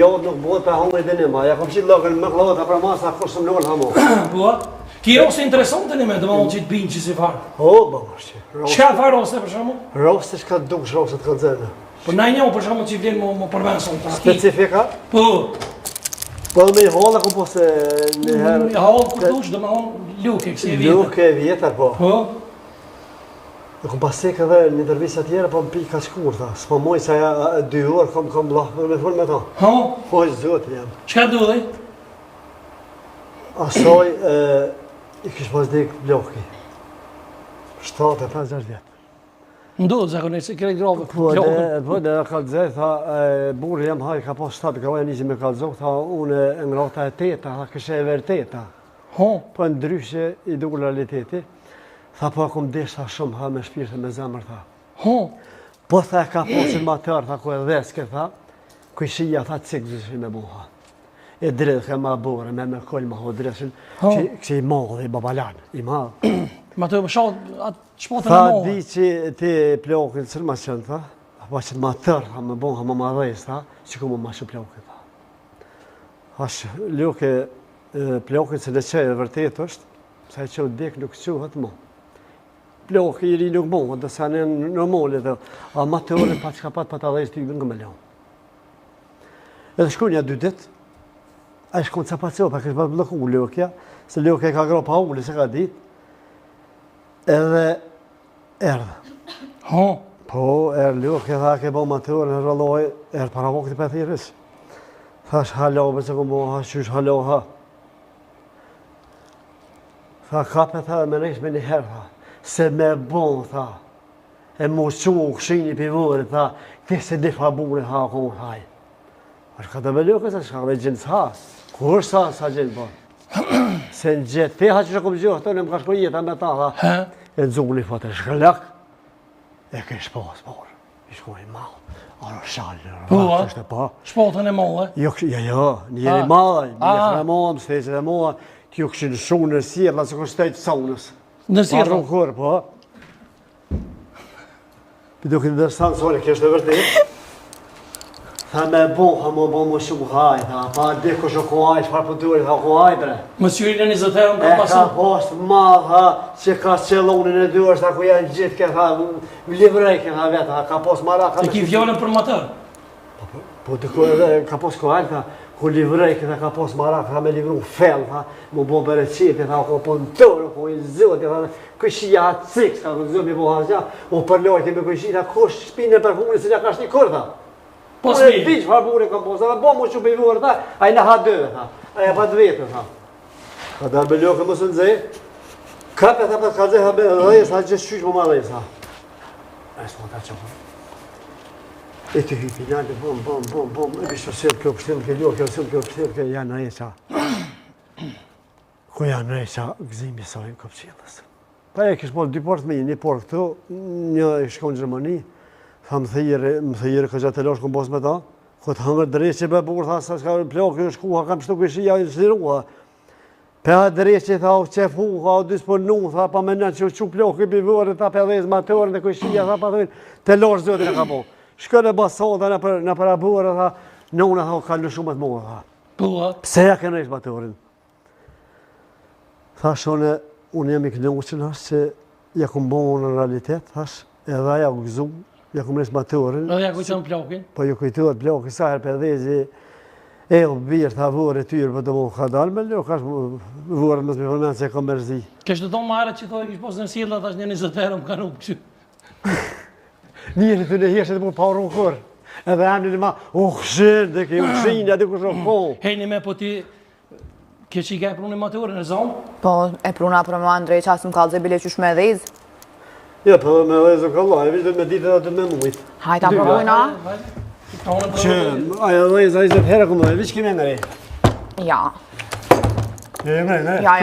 Jo, nuk bëhet për hamë e dënima, ja kom qitë lokën me klota për masa, kur së më nëllë hamo. Bua, ki rosë interesante një me, dhe më onë që të binë që si farë. O, bëmë është që. Qka farë rosë për shumë? Rosë shka dukë rosë të kanë zërë. Për na një për shumë që i vlenë më përmenë sonë ta. Specifika? Po. Po me i hollë, ku po se një herë... I hollë kur dush, dhe me hollë luke, kësi e vjetër. Luke e vjetër, po. Po. Në kom pasek edhe një intervjisa tjera, po më pi ka shkur, ta. S'po moj sa 2 orë, kom lahë me full me ta. Ha? Po, zotë jam. Qka du dhe? Asoj, i kishë pas dikë bloki. 7-5-6 vjetë. Ndodhë zakonisht, se kërejt grove. Po, dhe kalëzaj, tha, burë jam haj, ka pas 7, ka vaja nisi me kalëzok, tha, unë ngrata e teta, tha, kështë e verteta. Ha? Po, ndryshe i duke realiteti. Tha, po, akum desha shumë, ha, me shpirë, me zemër, tha. Ha? Po, tha, ka posin ma tërë, tha, ku e dheske, tha, ku i shia, tha, cikë zëshmi me buha. E drejtë ka ma bore, me kollë ma ho drejtëshin, që i madhe, i babalan, i madhe. Ma të shatë atë shpotën e Tha, madhe. di që ti plokin, cërë ma qënë, tha, po që ma tërë, tha, me bon, ha ma dhejës, tha, që ku ma shumë plokin, tha. Ashtë, luke, plokin se në qëjë e vërtet është, sa i që dek nuk quhet mo. Plok i ri nuk mo, dhe sa në normale, dhe, a ma të orën pa që ka pat ta dhejës t'i në me Edhe shku një 2 dit, a i shku në capacio, pa kështë pat bloku lukja, se lukja ka gro pa uli, se ka dit, edhe erdhe. Ha? Po, lukja, tha, ke bo ma të orën, e rëlloj, para vokti për thirës. Thash, halo, bëse ku mo, ha, shush, halo, ha. Tha, kape, tha, me nejsh me një herë, tha, se me bon, tha, e mu qu këshini pivore, tha, këti se di fabure, ha, ku mu, thaj. Ashtë ka të me lukë, se shka me gjendës, ha, kur sa gjendë, po. Se në gjithë, te ha që shë këmë gjohë, të në më ka shko jetë, me ta, tha, e në zungli, fa të shkëllak, e ke shpas, por, i shkoj malë, arë shalë, është e pa. Shpotën e madhe? Jo, njëri madhe, njëri madhe, stejqet e madhe, t'ju këshin shumë në sirë, se kështë stejtë saunës. Në sirë? Parë në kërë, po. Për duke në dërsanë, sole, kështë e vërtet. Tha me bon, ha më bon më shumë hajt, ha, pa di ku shë ku hajt, shpar për durit, ha ku hajt, bre. Mësyrin e 21 ka E pasur? ka post madh, ha, që ka qelonin e dy është, ha, ku janë gjithë, ke, ha, livrejke, ha, vetë, ha, ka post mara, ka E ki vjallën për më tërë? Po të ku edhe, ka post ku hajt, ha, ku livrejke, ha, ka post mara, ha, me livru fel, ha, mu bo bere qipit, ha, ku po në tërë, ku i zëti, ha, këshia ha cikës, ka ku zëmi po ha zja, u përlojti me këshia, kush shpine për humri, se nga ka shni kur, tha. Po s'mi. E biç farbure kam posë, bo mu që pëjvuar, tha, a i në ha dëve, tha, a e pa të vetë, tha. Ka dalë me ljoke më së nëzhe, kape, tha, pa të kalëzhe, ha, dhejës, ha, gjithë shysh më ma dhejës, ha. A e s'ma ta qëpër. E të hypi, njëllë, bom, e bishë sërë kjo pështim, kjo ljoke, kjo pështim, kjo janë në eqa. Ko janë në eqa, gëzimi sajnë këpqilës. Pa e kishë bolë 2 portë me një portë këtu, një i shkonë Gjermani, tha më thëjire ka gjatë të loshë këmë posë me ta, këtë hëngër dreqe për burë, tha sa shka plokë, në shku, ha kam shtu këshia, në shliru, ha. Pe ha dreqe, tha o qefu, ha o disponu, tha pa me në që plokë i bivore, tha pe dhezë matorën dhe këshia, tha pa thëmin, të loshë zotin e ka po. Shkën e basota në për aburë, tha, nëuna, tha, ka në shumë të mua, tha. Pua? Pse ja kënë ishë matorin? Tha shone, unë jam i këndoqën, thash, që ja këmë bonë në realitet, thash, edhe ja u gëzu, ja këmë nësë matorin. Edhe ja kujtën plokin? Po ju kujtuat plokin, sa herë për dhezi, e u birë, tha vore tyrë, për të mu ka dalë me ljo, kash vore mësë me përmenë se e ka mërzi. Kështë të tonë marët që thoi kishë posë në silla, thash një 20 herë më ka rupë këshu. Njëri të në hjeshet mu pa unë kërë, edhe emni në ma, ukshin, dhe ke ukshin, aty ku shumë po. Hejni me po ti, kjo që i ka e pruni maturën e zonë? Po, e pruna për më Andrej, qasë më kalë bile qysh me dhezë. Ja, për me dhezë o kalla, e vishë me ditë edhe të me mujtë. Hajta provojna. Që, aja dhezë, a 20 herë këmë dhe, vishë kime ngëri? Ja. Ja,